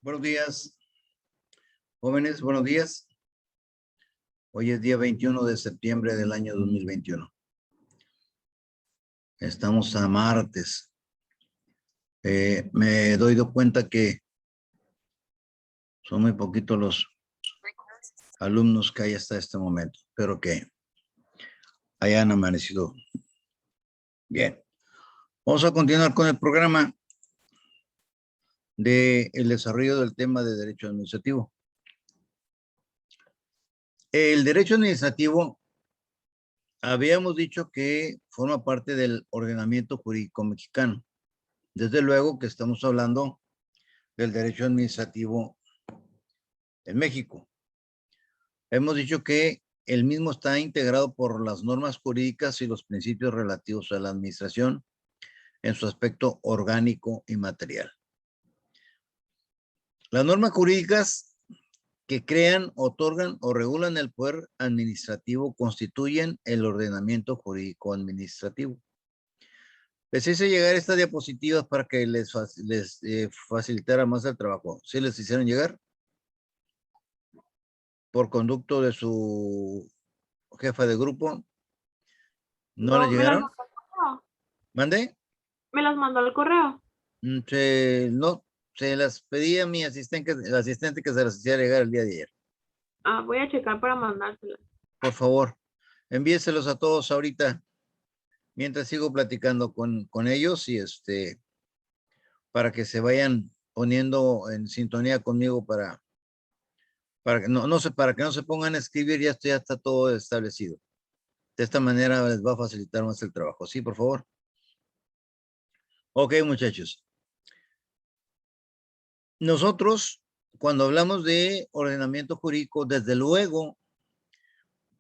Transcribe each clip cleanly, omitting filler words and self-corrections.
Buenos días, jóvenes, buenos días. Hoy es día 21 de septiembre del año 2021. Estamos a martes. Me doy de cuenta que son muy poquitos los alumnos que hay hasta este momento, pero que hayan amanecido bien. Vamos a continuar con el programa del desarrollo del tema de derecho administrativo. El derecho administrativo, habíamos dicho que forma parte del ordenamiento jurídico mexicano. Desde luego que estamos hablando del derecho administrativo en México. Hemos dicho que el mismo está integrado por las normas jurídicas y los principios relativos a la administración en su aspecto orgánico y material. Las normas jurídicas que crean, otorgan o regulan el poder administrativo constituyen el ordenamiento jurídico administrativo. Les hice llegar estas diapositivas para que les facilitara más el trabajo. ¿Sí les hicieron llegar? Por conducto de su jefa de grupo. ¿No le llegaron? ¿Mande? ¿Me las mandó al correo? No, se las pedí a mi asistente que se las hiciera llegar el día de ayer. Voy a checar para mandárselas. Por favor, envíeselos a todos ahorita, mientras sigo platicando con ellos y para que se vayan poniendo en sintonía conmigo para que para que no se pongan a escribir, ya está todo establecido. De esta manera les va a facilitar más el trabajo. Sí, por favor. Ok, muchachos. Nosotros, cuando hablamos de ordenamiento jurídico, desde luego,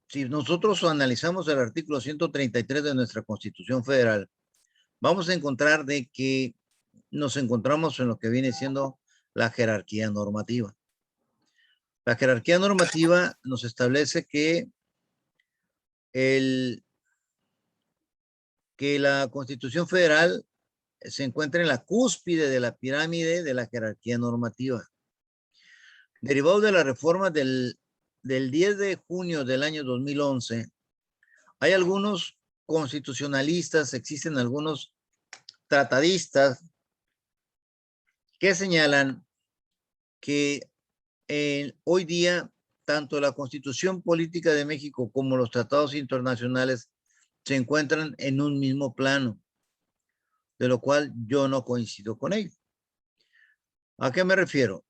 si nosotros analizamos el artículo 133 de nuestra Constitución Federal, vamos a encontrar de que nos encontramos en lo que viene siendo la jerarquía normativa. La jerarquía normativa nos establece que la Constitución Federal se encuentra en la cúspide de la pirámide de la jerarquía normativa. Derivado de la reforma del 10 de junio del año 2011, hay algunos constitucionalistas, existen algunos tratadistas que señalan que hoy día tanto la Constitución Política de México como los tratados internacionales se encuentran en un mismo plano, de lo cual yo no coincido con ello. ¿A qué me refiero?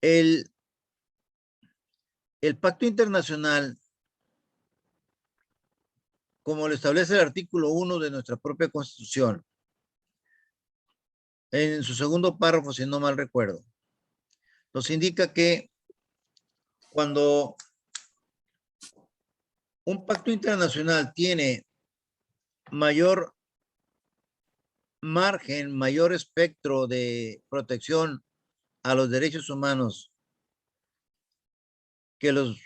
El pacto internacional, como lo establece el artículo 1 de nuestra propia Constitución, en su segundo párrafo, si no mal recuerdo, nos indica que cuando un pacto internacional tiene mayor margen, mayor espectro de protección a los derechos humanos que los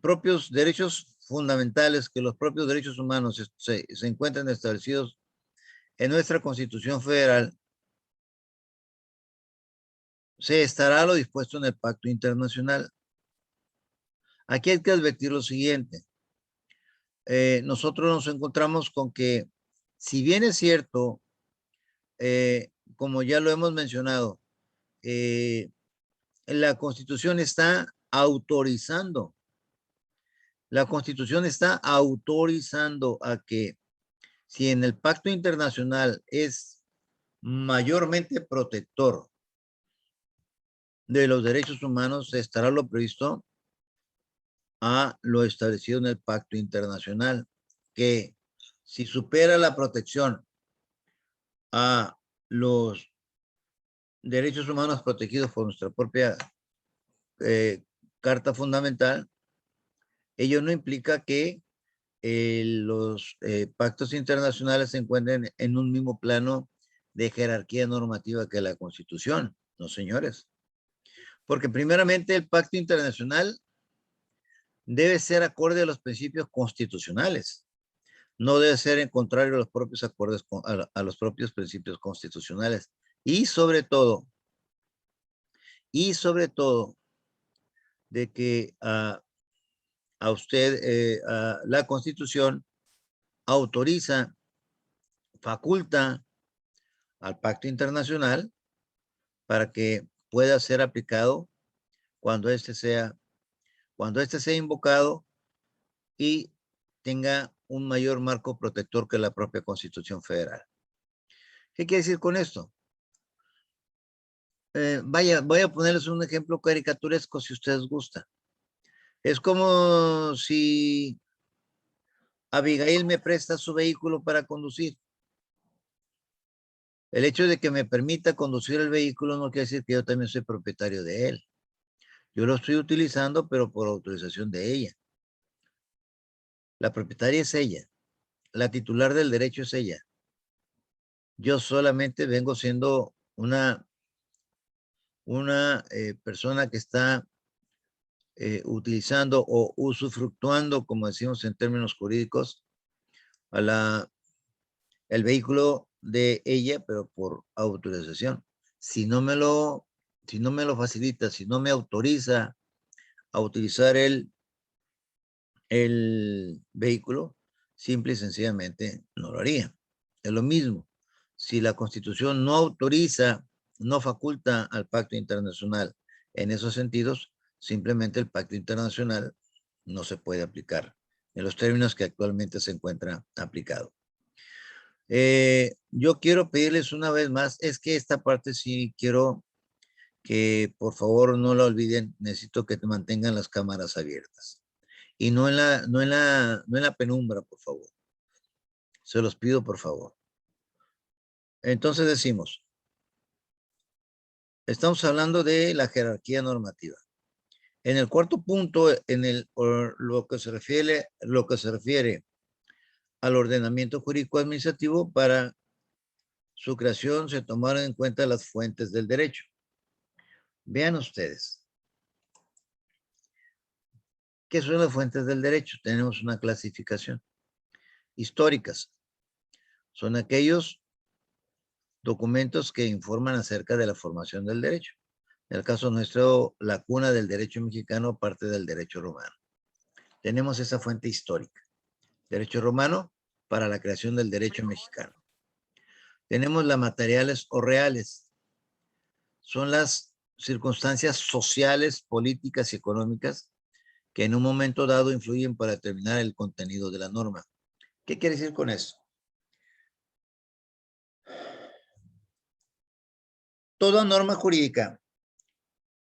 propios derechos fundamentales, que los propios derechos humanos se encuentran establecidos en nuestra Constitución Federal, se estará lo dispuesto en el pacto internacional. Aquí hay que advertir lo siguiente. Nosotros nos encontramos con que, si bien es cierto, como ya lo hemos mencionado, la Constitución está autorizando a que si en el pacto internacional es mayormente protector de los derechos humanos, estará lo previsto a lo establecido en el pacto internacional, que si supera la protección a los derechos humanos protegidos por nuestra propia Carta Fundamental, ello no implica que los pactos internacionales se encuentren en un mismo plano de jerarquía normativa que la Constitución. No, señores. Porque primeramente el pacto internacional debe ser acorde a los principios constitucionales. No debe ser en contrario a los propios acuerdos, a los propios principios constitucionales. Y sobre todo, y sobre todo de que a usted la Constitución autoriza, faculta al Pacto Internacional para que pueda ser aplicado cuando éste sea invocado y tenga un mayor marco protector que la propia Constitución Federal. ¿Qué quiere decir con esto? Voy a ponerles un ejemplo caricaturesco si ustedes gustan. Es como si Abigail me presta su vehículo para conducir. El hecho de que me permita conducir el vehículo no quiere decir que yo también soy propietario de él. Yo lo estoy utilizando, pero por autorización de ella. La propietaria es ella. La titular del derecho es ella. Yo solamente vengo siendo una persona que está utilizando o usufructuando, como decimos en términos jurídicos, el vehículo de ella, pero por autorización. Si no me lo facilita, si no me autoriza a utilizar el vehículo, simple y sencillamente no lo haría. Es lo mismo. Si la Constitución no autoriza, no faculta al Pacto Internacional en esos sentidos, simplemente el Pacto Internacional no se puede aplicar en los términos que actualmente se encuentra aplicado. Yo quiero pedirles una vez más, es que esta parte sí quiero que por favor no la olviden, necesito que te mantengan las cámaras abiertas. Y no en la penumbra, por favor. Se los pido, por favor. Entonces decimos, estamos hablando de la jerarquía normativa. En el cuarto punto, lo que se refiere al ordenamiento jurídico administrativo, para su creación se tomaron en cuenta las fuentes del derecho. Vean ustedes. ¿Qué son las fuentes del derecho? Tenemos una clasificación. Históricas. Son aquellos documentos que informan acerca de la formación del derecho. En el caso nuestro, la cuna del derecho mexicano parte del derecho romano. Tenemos esa fuente histórica. Derecho romano para la creación del derecho mexicano. Tenemos las materiales o reales. Son las circunstancias sociales, políticas y económicas que en un momento dado influyen para determinar el contenido de la norma. ¿Qué quiere decir con eso? Toda norma jurídica,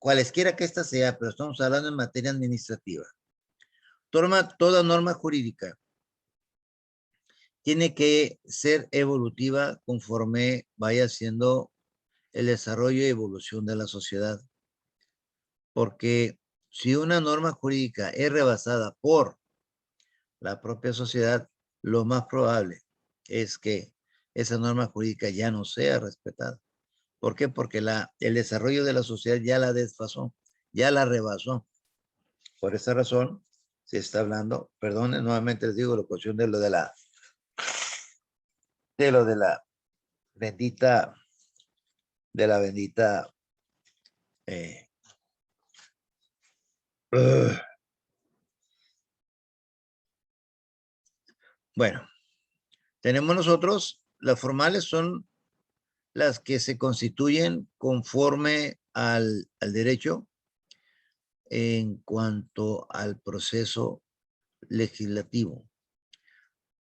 cualesquiera que ésta sea, pero estamos hablando en materia administrativa. Toda norma jurídica tiene que ser evolutiva conforme vaya siendo el desarrollo y evolución de la sociedad. Porque si una norma jurídica es rebasada por la propia sociedad, lo más probable es que esa norma jurídica ya no sea respetada. ¿Por qué? Porque el desarrollo de la sociedad ya la desfasó, ya la rebasó. Por esa razón se está hablando, perdonen, nuevamente les digo la cuestión de lo de la bendita, eh, bueno, tenemos nosotros, las formales son las que se constituyen conforme al derecho en cuanto al proceso legislativo.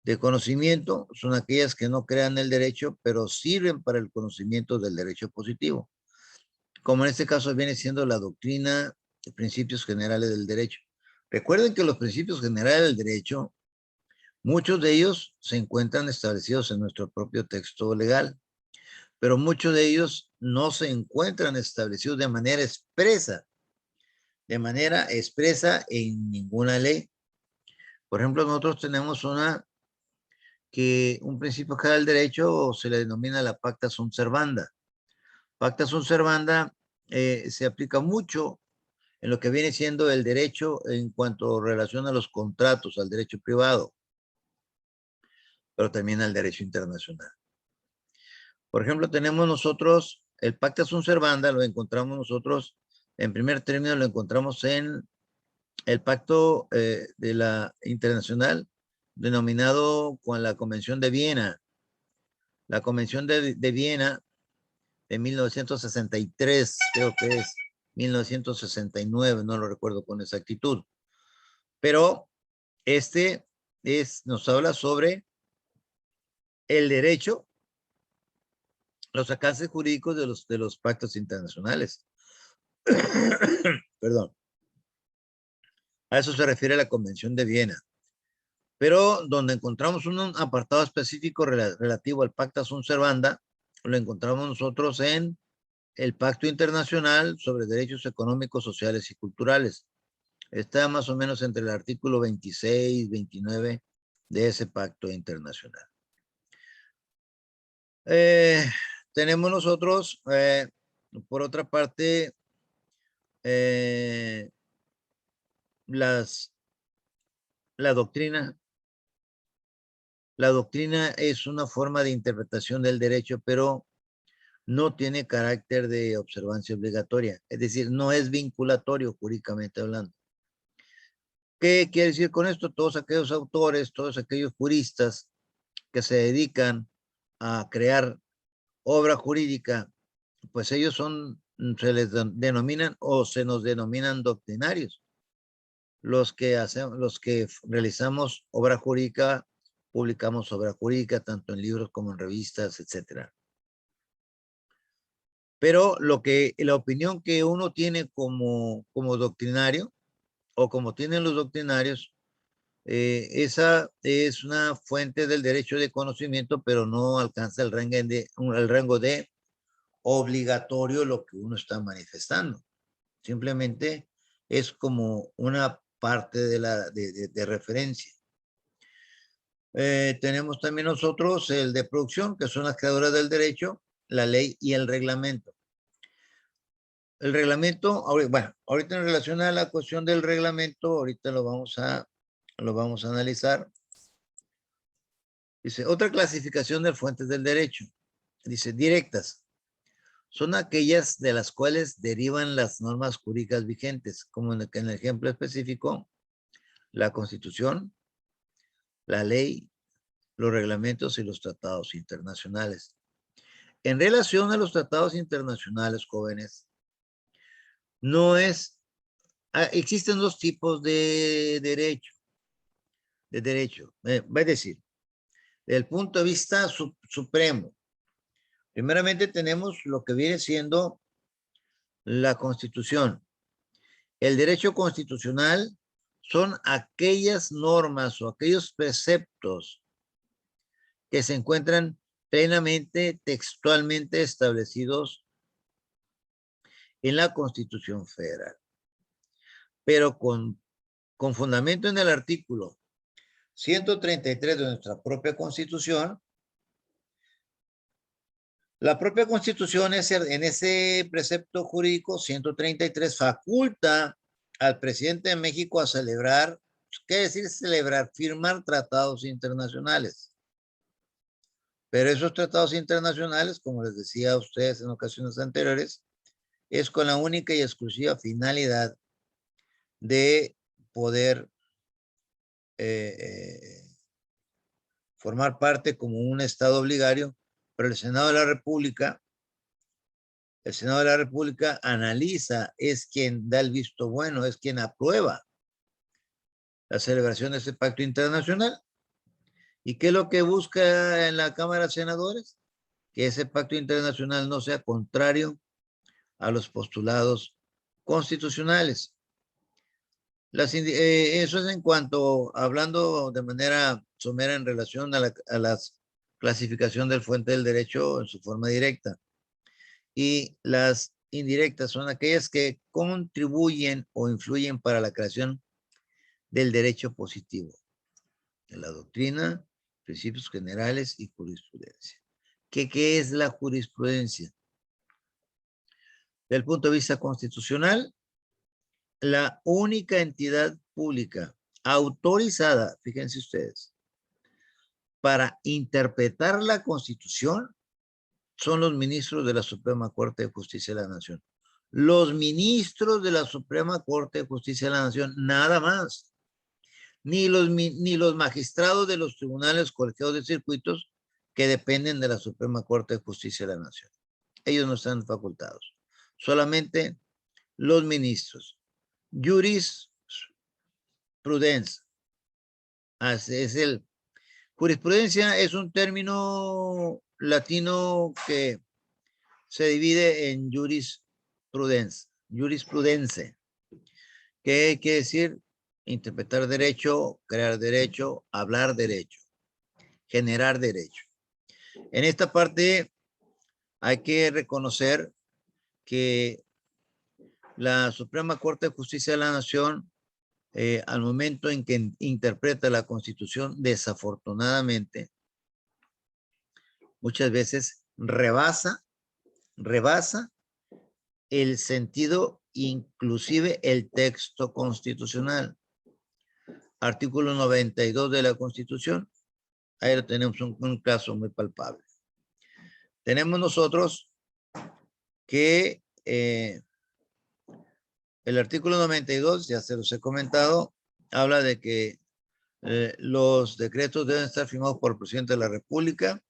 De conocimiento son aquellas que no crean el derecho, pero sirven para el conocimiento del derecho positivo. Como en este caso viene siendo la doctrina de principios generales del derecho. Recuerden que los principios generales del derecho, muchos de ellos se encuentran establecidos en nuestro propio texto legal, pero muchos de ellos no se encuentran establecidos de manera expresa en ninguna ley. Por ejemplo, nosotros tenemos un principio general del derecho se le denomina la pacta sunt servanda. Pacta sunt servanda se aplica mucho en lo que viene siendo el derecho en cuanto relaciona a los contratos, al derecho privado, pero también al derecho internacional. Por ejemplo, tenemos nosotros el pacta sunt servanda, lo encontramos nosotros En primer término lo encontramos en el pacto de la internacional denominado con la Convención de Viena. La Convención de Viena de 1963, creo que es 1969, no lo recuerdo con exactitud. Pero nos habla sobre el derecho, los alcances jurídicos de los pactos internacionales. Perdón. A eso se refiere la Convención de Viena. Pero donde encontramos un apartado específico relativo al Pacta Sunt Servanda, lo encontramos nosotros en el Pacto Internacional sobre Derechos Económicos, Sociales y Culturales. Está más o menos entre el artículo 26, 29 de ese pacto internacional. Tenemos nosotros, por otra parte, la doctrina. La doctrina es una forma de interpretación del derecho, pero no tiene carácter de observancia obligatoria. Es decir, no es vinculatorio jurídicamente hablando. ¿Qué quiere decir con esto? Todos aquellos autores, todos aquellos juristas que se dedican a crear obra jurídica, pues ellos se les denominan o se nos denominan doctrinarios. Los que realizamos obra jurídica, publicamos obra jurídica, tanto en libros como en revistas, etcétera. Pero la opinión que uno tiene como doctrinario, o como tienen los doctrinarios, esa es una fuente del derecho de conocimiento, pero no alcanza el rango de obligatorio lo que uno está manifestando. Simplemente es como una parte de referencia. Tenemos también nosotros el de producción, que son las creadoras del derecho, la ley y el reglamento. El reglamento, bueno, ahorita en relación a la cuestión del reglamento, ahorita lo vamos a analizar. Dice, otra clasificación de fuentes del derecho. Dice, directas. Son aquellas de las cuales derivan las normas jurídicas vigentes, como en el ejemplo específico, la Constitución, la ley, los reglamentos y los tratados internacionales. En relación a los tratados internacionales, jóvenes, existen dos tipos de derecho. Va a decir, desde el punto de vista supremo, primeramente tenemos lo que viene siendo la Constitución. El derecho constitucional son aquellas normas o aquellos preceptos que se encuentran plenamente textualmente establecidos en la Constitución Federal, pero con fundamento en el artículo 133 de nuestra propia Constitución. La propia Constitución en ese precepto jurídico 133 faculta al presidente de México a celebrar, ¿qué decir celebrar? Firmar tratados internacionales. Pero esos tratados internacionales, como les decía a ustedes en ocasiones anteriores, es con la única y exclusiva finalidad de poder formar parte como un Estado obligario, pero el Senado de la República analiza, es quien da el visto bueno, es quien aprueba la celebración de ese pacto internacional. ¿Y qué es lo que busca en la Cámara de Senadores? Que ese pacto internacional no sea contrario a los postulados constitucionales. Eso es en cuanto, hablando de manera somera en relación a la clasificación del fuente del derecho en su forma directa. Y las indirectas son aquellas que contribuyen o influyen para la creación del derecho positivo, de la doctrina, principios generales y jurisprudencia. ¿Qué es la jurisprudencia? Desde el punto de vista constitucional, la única entidad pública autorizada, fíjense ustedes, para interpretar la Constitución son los ministros de la Suprema Corte de Justicia de la Nación. los ministros de la Suprema Corte de Justicia de la Nación, nada más. Ni los magistrados de los tribunales colegiados de circuitos que dependen de la Suprema Corte de Justicia de la Nación. Ellos no están facultados. Solamente los ministros. Jurisprudencia. Jurisprudencia es un término latino que se divide en jurisprudencia, que quiere decir interpretar derecho, crear derecho, hablar derecho, generar derecho. En esta parte hay que reconocer que la Suprema Corte de Justicia de la Nación, al momento en que interpreta la Constitución, desafortunadamente, muchas veces rebasa el sentido, inclusive el texto constitucional. Artículo 92 de la Constitución, ahí lo tenemos un caso muy palpable. Tenemos nosotros que el artículo 92, ya se los he comentado, habla de que los decretos deben estar firmados por el presidente de la República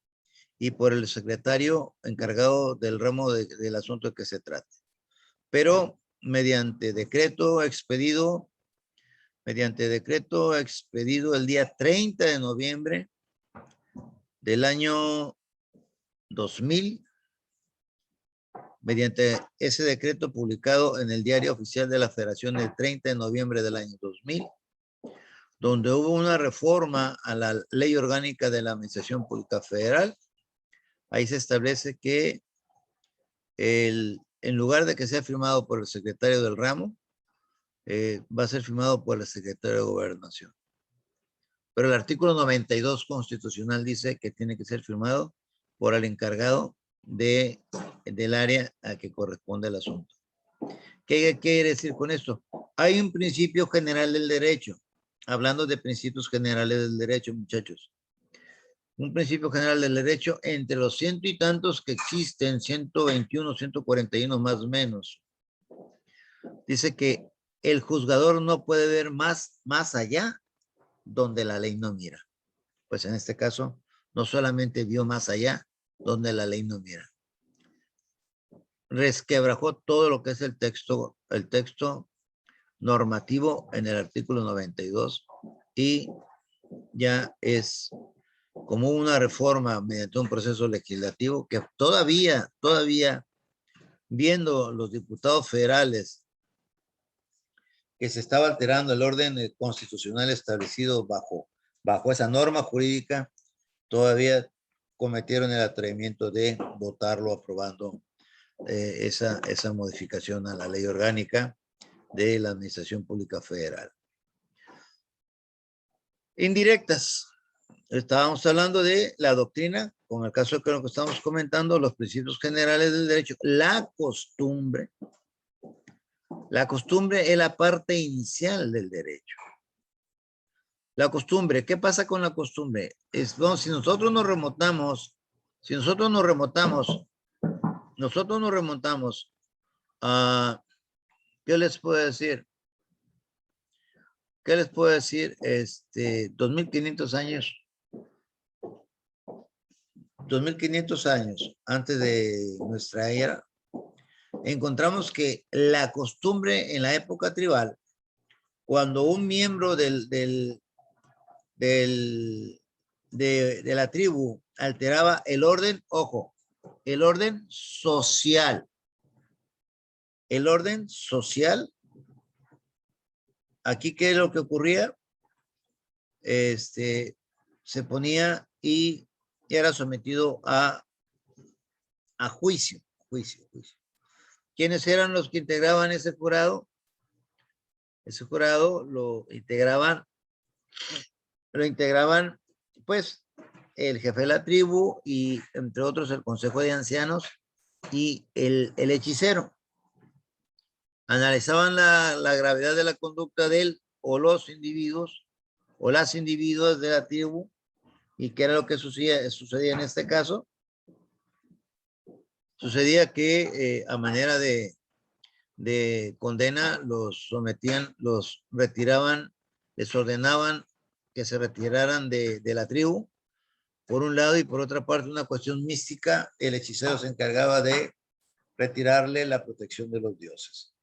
y por el secretario encargado del ramo del asunto de que se trate. Pero mediante decreto expedido el día 30 de noviembre del año 2000, mediante ese decreto publicado en el Diario Oficial de la Federación el 30 de noviembre del año 2000, donde hubo una reforma a la Ley Orgánica de la Administración Pública Federal. Ahí se establece que en lugar de que sea firmado por el secretario del ramo, va a ser firmado por el secretario de Gobernación. Pero el artículo 92 constitucional dice que tiene que ser firmado por el encargado del área a que corresponde el asunto. ¿Qué quiere decir con esto? Hay un principio general del derecho. Hablando de principios generales del derecho, muchachos. Un principio general del derecho entre los ciento y tantos que existen, 121, 141 más o menos. Dice que el juzgador no puede ver más allá donde la ley no mira. Pues en este caso, no solamente vio más allá donde la ley no mira. Resquebrajó todo lo que es el texto normativo en el artículo 92 y ya es como una reforma mediante un proceso legislativo que todavía viendo los diputados federales que se estaba alterando el orden constitucional establecido bajo esa norma jurídica, todavía cometieron el atrevimiento de votarlo aprobando esa modificación a la ley orgánica de la Administración Pública Federal. Indirectas. Estábamos hablando de la doctrina, con el caso que estamos comentando, los principios generales del derecho, la costumbre. La costumbre es la parte inicial del derecho. La costumbre, ¿qué pasa con la costumbre? Bueno, si nosotros nos remontamos a, ¿qué les puedo decir? 2500 años antes de nuestra era, encontramos que la costumbre en la época tribal, cuando un miembro de la tribu alteraba el orden, ojo, el orden social. El orden social, aquí, ¿qué es lo que ocurría? Se ponía y era sometido a juicio. ¿Quiénes eran los que integraban ese jurado? Ese jurado lo integraban, pues, el jefe de la tribu y, entre otros, el consejo de ancianos y el hechicero. Analizaban la gravedad de la conducta de él o los individuos o las individuas de la tribu. ¿Y qué era lo que sucedía en este caso? Sucedía que a manera de de condena los sometían, los retiraban, les ordenaban que se retiraran de la tribu, por un lado, y por otra parte, una cuestión mística, el hechicero se encargaba de retirarle la protección de los dioses.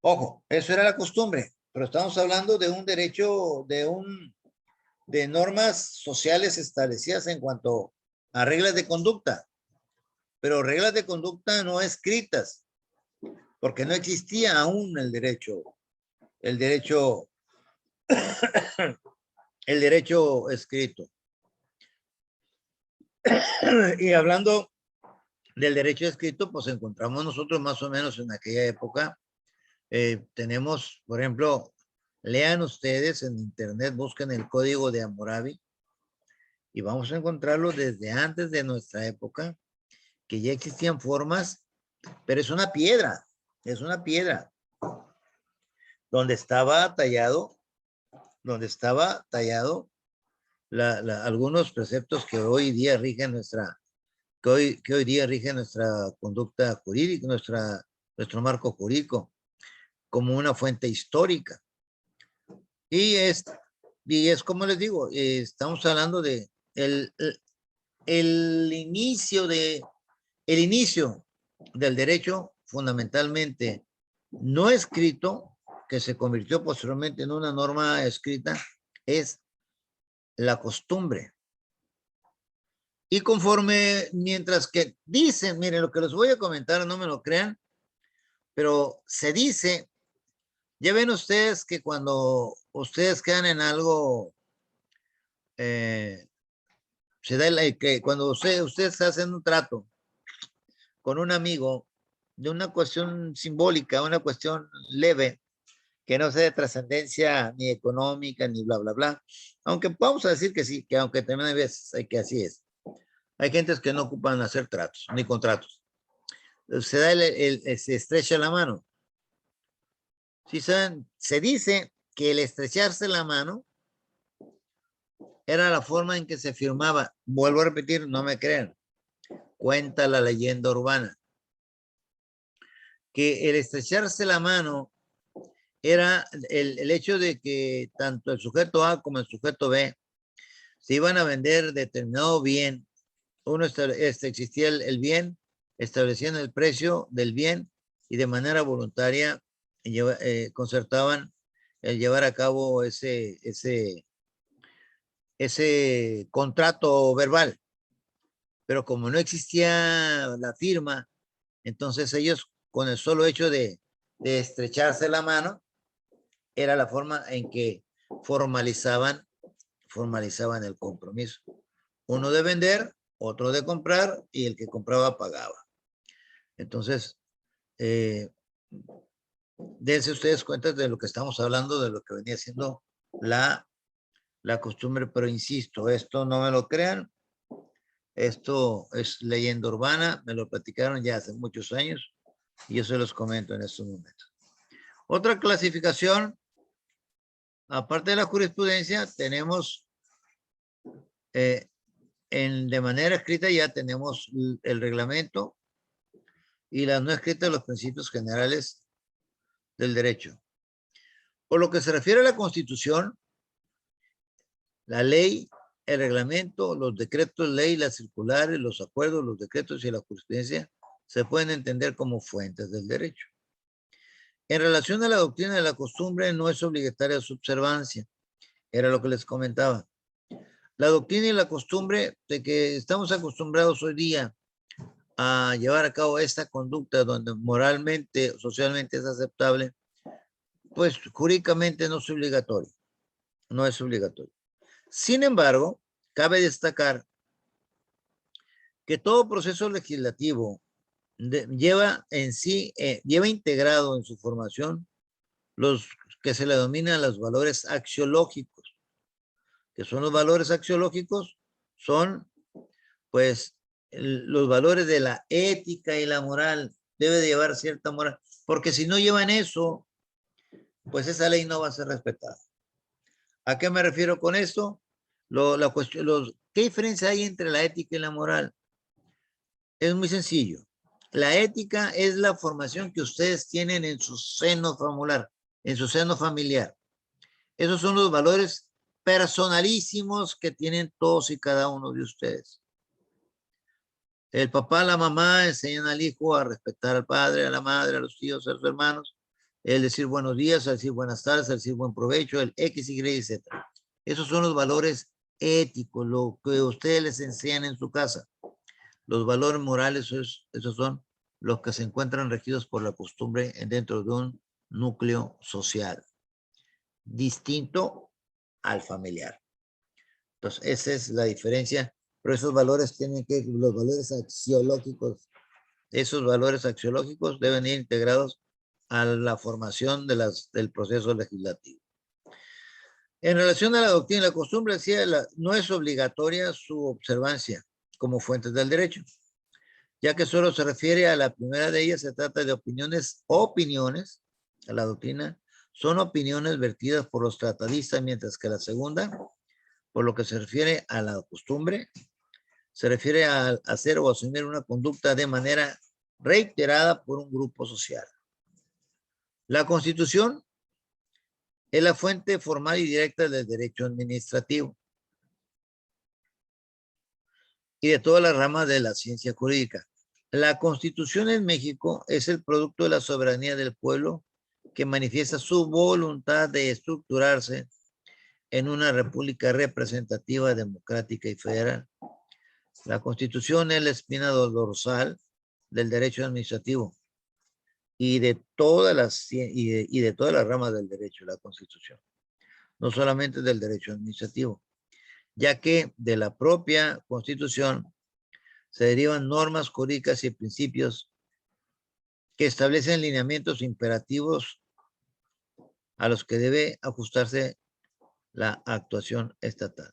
Ojo, eso era la costumbre, pero estamos hablando de un derecho, de normas sociales establecidas en cuanto a reglas de conducta, pero reglas de conducta no escritas, porque no existía aún el derecho escrito. Y hablando del derecho escrito, pues encontramos nosotros más o menos en aquella época. Tenemos, por ejemplo, lean ustedes en internet, busquen el Código de Hammurabi y vamos a encontrarlo desde antes de nuestra época, que ya existían formas, pero es una piedra donde estaba tallado algunos preceptos que hoy día rigen que hoy día rigen nuestra conducta jurídica, nuestro marco jurídico, como una fuente histórica. Y es como les digo, estamos hablando de el inicio del derecho fundamentalmente no escrito, que se convirtió posteriormente en una norma escrita, es la costumbre. Y conforme, mientras que dicen, miren, lo que les voy a comentar, no me lo crean, pero se dice, ya ven ustedes que cuando ustedes quedan en algo, se da que cuando ustedes hacen un trato con un amigo de una cuestión simbólica, una cuestión leve, que no sea de trascendencia ni económica, ni bla, bla, bla. Aunque vamos a decir que sí, que aunque también hay veces que así es. Hay gentes que no ocupan hacer tratos, ni contratos. Se da se estrecha la mano. ¿Sí saben? Se dice que el estrecharse la mano era la forma en que se firmaba. Vuelvo a repetir, no me crean. Cuenta la leyenda urbana. Que el estrecharse la mano era el hecho de que tanto el sujeto A como el sujeto B se iban a vender determinado bien. Existía el bien, establecían el precio del bien y de manera voluntaria concertaban el llevar a cabo ese contrato verbal. Pero como no existía la firma, entonces ellos con el solo hecho de estrecharse la mano, era la forma en que formalizaban el compromiso. Uno de vender, otro de comprar, y el que compraba pagaba. Entonces, dense ustedes cuenta de lo que estamos hablando, de lo que venía siendo la costumbre, pero insisto, esto no me lo crean, esto es leyenda urbana, me lo platicaron ya hace muchos años, y yo se los comento en estos momentos. Otra clasificación, aparte de la jurisprudencia, tenemos de manera escrita ya tenemos el reglamento y las no escritas los principios generales del derecho. Por lo que se refiere a la Constitución, la ley, el reglamento, los decretos ley, las circulares, los acuerdos, los decretos y la jurisprudencia se pueden entender como fuentes del derecho. En relación a la doctrina de la costumbre, no es obligatoria su observancia. Era lo que les comentaba. La doctrina y la costumbre de que estamos acostumbrados hoy día a llevar a cabo esta conducta donde moralmente, socialmente es aceptable, pues jurídicamente no es obligatorio. No es obligatorio. Sin embargo, cabe destacar que todo proceso legislativo lleva en sí, lleva integrado en su formación los que se le denominan los valores axiológicos. ¿Qué son los valores axiológicos? Son, pues, los valores de la ética y la moral. Debe de llevar cierta moral, porque si no llevan eso, pues esa ley no va a ser respetada. ¿A qué me refiero con esto? ¿Qué diferencia hay entre la ética y la moral? Es muy sencillo. La ética es la formación que ustedes tienen en su seno familiar, Esos son los valores personalísimos que tienen todos y cada uno de ustedes. El papá, la mamá enseñan al hijo a respetar al padre, a la madre, a los tíos, a los hermanos. El decir buenos días, el decir buenas tardes, el decir buen provecho, el X, Y, Z. Esos son los valores éticos, lo que ustedes les enseñan en su casa. Los valores morales, esos son los que se encuentran regidos por la costumbre dentro de un núcleo social, distinto al familiar. Entonces, esa es la diferencia, pero esos valores los valores axiológicos, esos valores axiológicos deben ir integrados a la formación del proceso legislativo. En relación a la doctrina y la costumbre, decía, no es obligatoria su observancia como fuentes del derecho, ya que solo se refiere a la primera de ellas. Se trata de opiniones, a la doctrina, son opiniones vertidas por los tratadistas, mientras que la segunda, por lo que se refiere a la costumbre, se refiere a hacer o asumir una conducta de manera reiterada por un grupo social. La Constitución es la fuente formal y directa del derecho administrativo y de todas las ramas de la ciencia jurídica. La Constitución en México es el producto de la soberanía del pueblo que manifiesta su voluntad de estructurarse en una república representativa, democrática y federal. La Constitución es la espina dorsal del derecho administrativo y de todas las ramas del derecho, la Constitución, no solamente del derecho administrativo, ya que de la propia Constitución se derivan normas jurídicas y principios que establecen lineamientos imperativos a los que debe ajustarse la actuación estatal.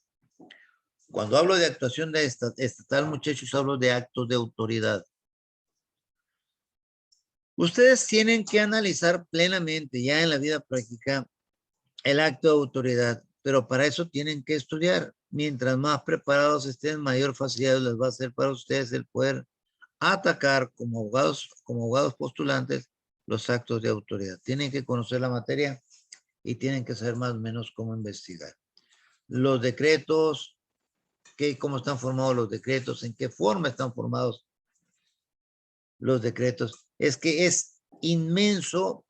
Cuando hablo de actuación estatal, muchachos, hablo de actos de autoridad. Ustedes tienen que analizar plenamente ya en la vida práctica el acto de autoridad, pero para eso tienen que estudiar. Mientras más preparados estén, mayor facilidad les va a ser para ustedes el poder atacar como abogados postulantes los actos de autoridad. Tienen que conocer la materia y tienen que saber más o menos cómo investigar. Los decretos, cómo están formados los decretos, en qué forma están formados los decretos. Es que es inmenso.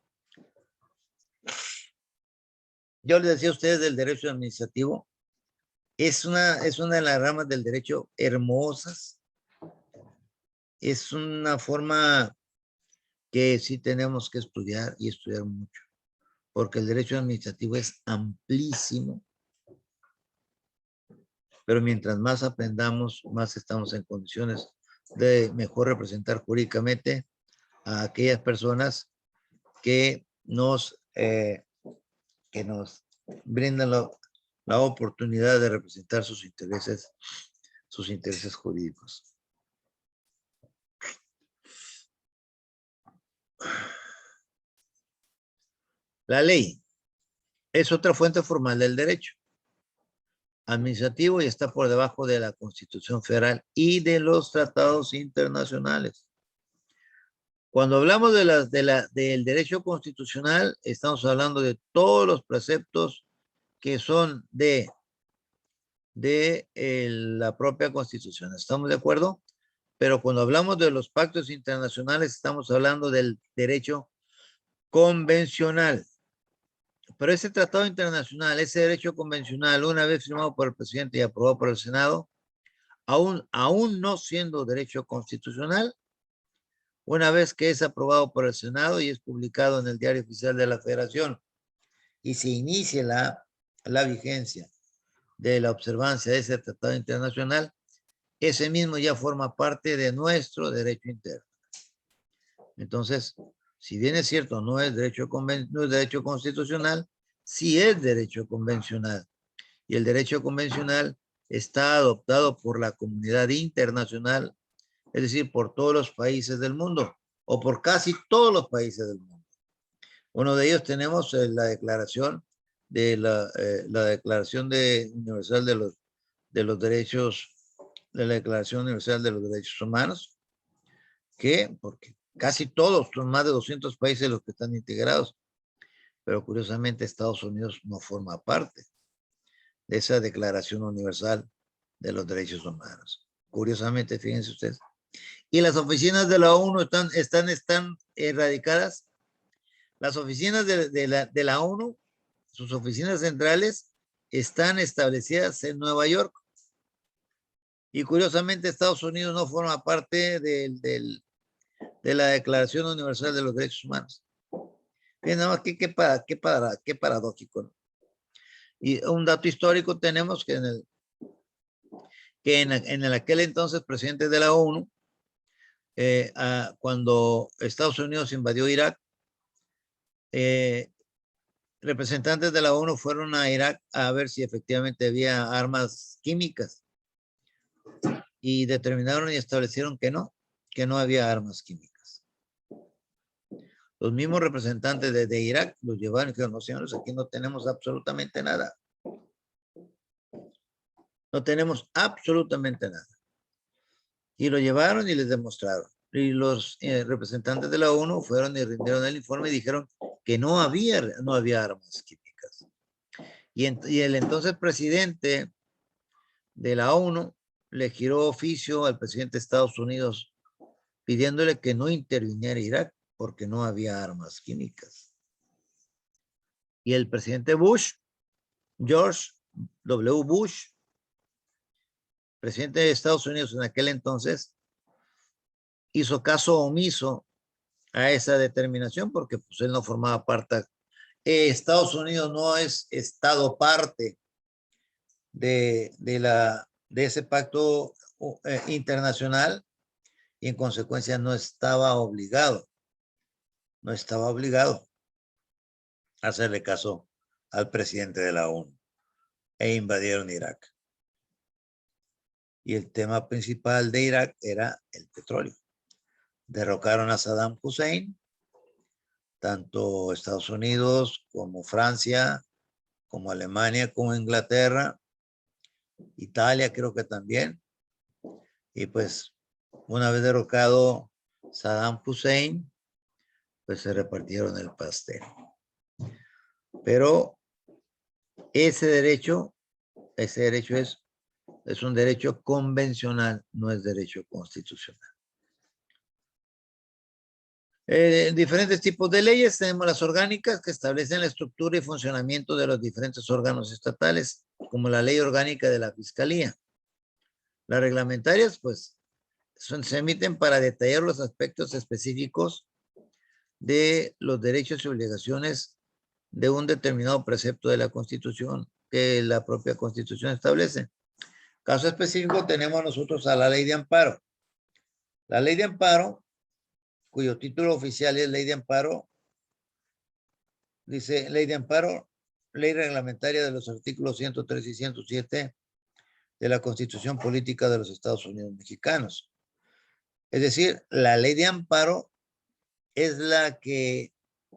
Yo les decía a ustedes del derecho administrativo. Es una de las ramas del derecho hermosas. Es una forma que sí tenemos que estudiar y estudiar mucho, porque el derecho administrativo es amplísimo, pero mientras más aprendamos, más estamos en condiciones de mejor representar jurídicamente a aquellas personas que nos brindan la oportunidad de representar sus intereses jurídicos. La ley es otra fuente formal del derecho administrativo y está por debajo de la Constitución Federal y de los tratados internacionales. Cuando hablamos del derecho constitucional, estamos hablando de todos los preceptos que son de la propia Constitución. ¿Estamos de acuerdo? Pero cuando hablamos de los pactos internacionales, estamos hablando del derecho convencional. Pero ese tratado internacional, ese derecho convencional, una vez firmado por el presidente y aprobado por el Senado, aún no siendo derecho constitucional, una vez que es aprobado por el Senado y es publicado en el Diario Oficial de la Federación y se inicie la vigencia de la observancia de ese tratado internacional, ese mismo ya forma parte de nuestro derecho interno. Entonces, si bien es cierto, no es derecho constitucional, sí es derecho convencional. Y el derecho convencional está adoptado por la comunidad internacional, es decir, por todos los países del mundo, o por casi todos los países del mundo. Uno de ellos tenemos la declaración universal de los derechos, de la Declaración Universal de los Derechos Humanos, ¿Qué? Porque casi todos, son más de 200 países los que están integrados, pero curiosamente Estados Unidos no forma parte de esa Declaración Universal de los Derechos Humanos. Curiosamente, fíjense ustedes. Y las oficinas de la ONU están radicadas. Las oficinas de la ONU, sus oficinas centrales, están establecidas en Nueva York. Y curiosamente Estados Unidos no forma parte de la Declaración Universal de los Derechos Humanos. Bien, nada más qué paradójico, ¿no? Y un dato histórico tenemos que en aquel entonces presidente de la ONU, cuando Estados Unidos invadió Irak, representantes de la ONU fueron a Irak a ver si efectivamente había armas químicas y determinaron y establecieron que no había armas químicas. Los mismos representantes de Irak los llevaron y dijeron, no señores, aquí no tenemos absolutamente nada. No tenemos absolutamente nada. Y lo llevaron y les demostraron. Y los representantes de la ONU fueron y rindieron el informe y dijeron que no había armas químicas. Y el entonces presidente de la ONU le giró oficio al presidente de Estados Unidos pidiéndole que no interviniera Irak porque no había armas químicas. Y el presidente Bush, George W. Bush, presidente de Estados Unidos en aquel entonces, hizo caso omiso a esa determinación porque pues él no formaba parte. Estados Unidos no es estado parte de ese pacto internacional y en consecuencia no estaba obligado a hacerle caso al presidente de la ONU e invadieron Irak. Y el tema principal de Irak era el petróleo. Derrocaron a Saddam Hussein, tanto Estados Unidos como Francia, como Alemania, como Inglaterra, Italia creo que también. Y pues una vez derrocado Saddam Hussein, pues se repartieron el pastel. Pero ese derecho es un derecho convencional, no es derecho constitucional. Diferentes tipos de leyes. Tenemos las orgánicas que establecen la estructura y funcionamiento de los diferentes órganos estatales, como la ley orgánica de la Fiscalía. Las reglamentarias, pues, se emiten para detallar los aspectos específicos de los derechos y obligaciones de un determinado precepto de la Constitución que la propia Constitución establece. Caso específico tenemos nosotros a la Ley de Amparo. La Ley de Amparo, cuyo título oficial es Ley de Amparo, dice Ley de Amparo, ley reglamentaria de los artículos 103 y 107 de la Constitución Política de los Estados Unidos Mexicanos. Es decir, la Ley de Amparo es la que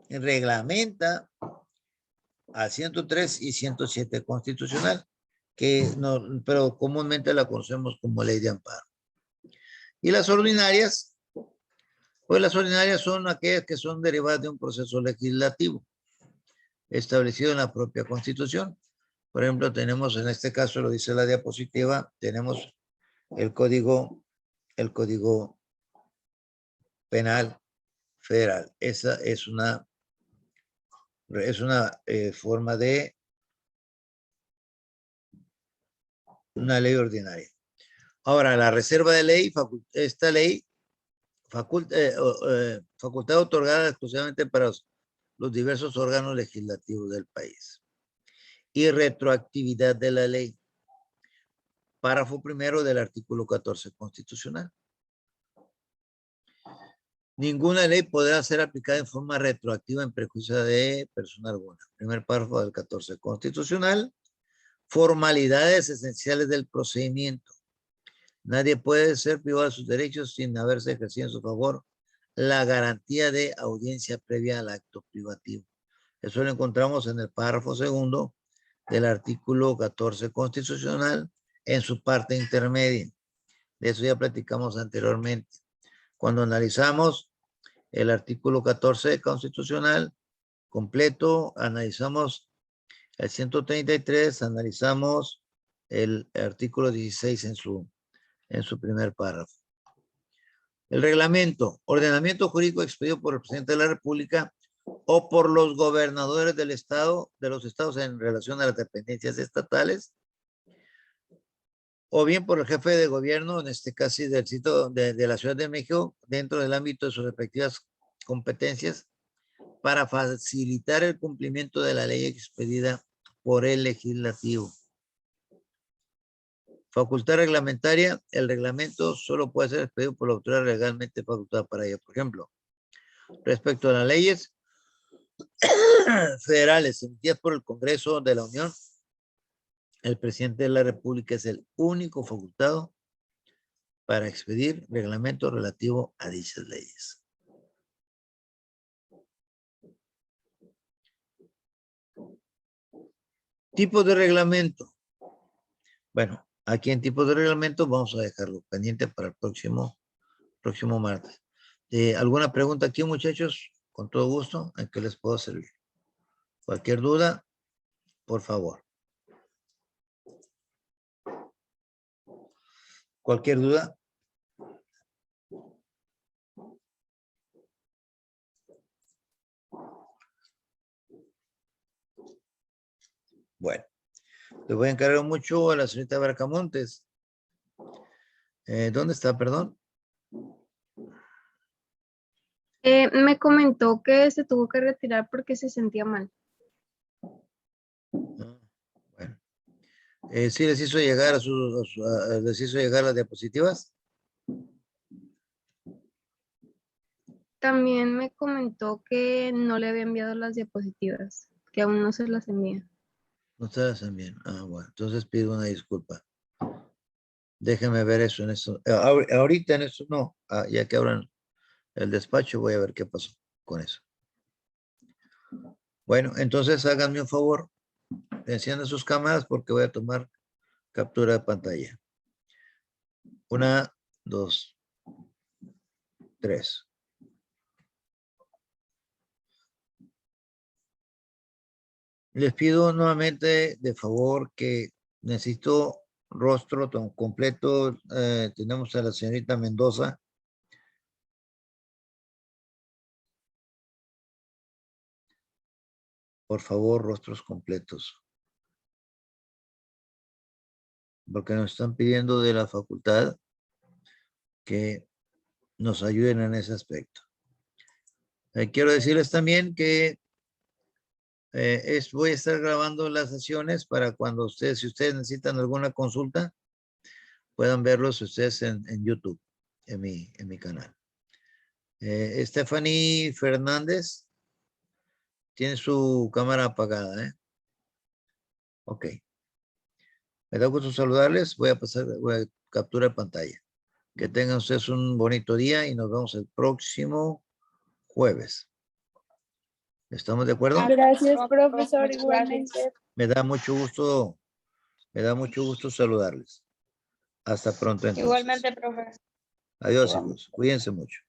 reglamenta a 103 y 107 constitucional, pero comúnmente la conocemos como Ley de Amparo. Y las ordinarias, pues las ordinarias son aquellas que son derivadas de un proceso legislativo establecido en la propia Constitución. Por ejemplo, tenemos en este caso, lo dice la diapositiva, tenemos el Código Penal Federal. Esa es una forma de una ley ordinaria. Ahora, la reserva de ley, esta ley, facultad otorgada exclusivamente para los diversos órganos legislativos del país. Y retroactividad de la ley. Párrafo primero del artículo 14 constitucional. Ninguna ley podrá ser aplicada en forma retroactiva en perjuicio de persona alguna. Primer párrafo del 14 constitucional. Formalidades esenciales del procedimiento. Nadie puede ser privado de sus derechos sin haberse ejercido en su favor la garantía de audiencia previa al acto privativo. Eso lo encontramos en el párrafo segundo del artículo 14 constitucional en su parte intermedia. De eso ya platicamos anteriormente. Cuando analizamos el artículo 14 constitucional completo, analizamos el 133, analizamos el artículo 16 en su primer párrafo. El reglamento, ordenamiento jurídico expedido por el presidente de la República o por los gobernadores del estado, de los estados en relación a las dependencias estatales, o bien por el jefe de gobierno, en este caso del sitio de la Ciudad de México, dentro del ámbito de sus respectivas competencias, para facilitar el cumplimiento de la ley expedida por el legislativo. Facultad reglamentaria, el reglamento solo puede ser expedido por la autoridad legalmente facultada para ello. Por ejemplo, respecto a las leyes federales emitidas por el Congreso de la Unión, el presidente de la República es el único facultado para expedir reglamento relativo a dichas leyes. Tipos de reglamento. Bueno, aquí en tipos de reglamento vamos a dejarlo pendiente para el próximo martes. ¿Alguna pregunta aquí, muchachos? Con todo gusto, ¿en qué les puedo servir? Cualquier duda, por favor. ¿Cualquier duda? Bueno, le voy a encargar mucho a la señorita Bracamontes. ¿Dónde está, perdón? Me comentó que se tuvo que retirar porque se sentía mal. Bueno. ¿Sí les hizo llegar les hizo llegar las diapositivas? También me comentó que no le había enviado las diapositivas, que aún no se las envía. No se las envían. Ah, bueno, entonces pido una disculpa. Déjenme ver eso en eso. Ahorita en eso no. Ya que abran el despacho, voy a ver qué pasó con eso. Bueno, entonces háganme un favor. Enciendan sus cámaras porque voy a tomar captura de pantalla. 1, 2, 3. Les pido nuevamente de favor que necesito rostro completo. Tenemos a la señorita Mendoza. Por favor, rostros completos. Porque nos están pidiendo de la facultad que nos ayuden en ese aspecto. Quiero decirles también que voy a estar grabando las sesiones para cuando si ustedes necesitan alguna consulta, puedan verlos ustedes en YouTube, en mi canal. Stephanie Fernández tiene su cámara apagada, Ok. Me da gusto saludarles. Voy a capturar pantalla. Que tengan ustedes un bonito día y nos vemos el próximo jueves. ¿Estamos de acuerdo? Gracias, profesor, igualmente. Me da mucho gusto saludarles. Hasta pronto entonces. Igualmente, profesor. Adiós, hijos. Cuídense mucho.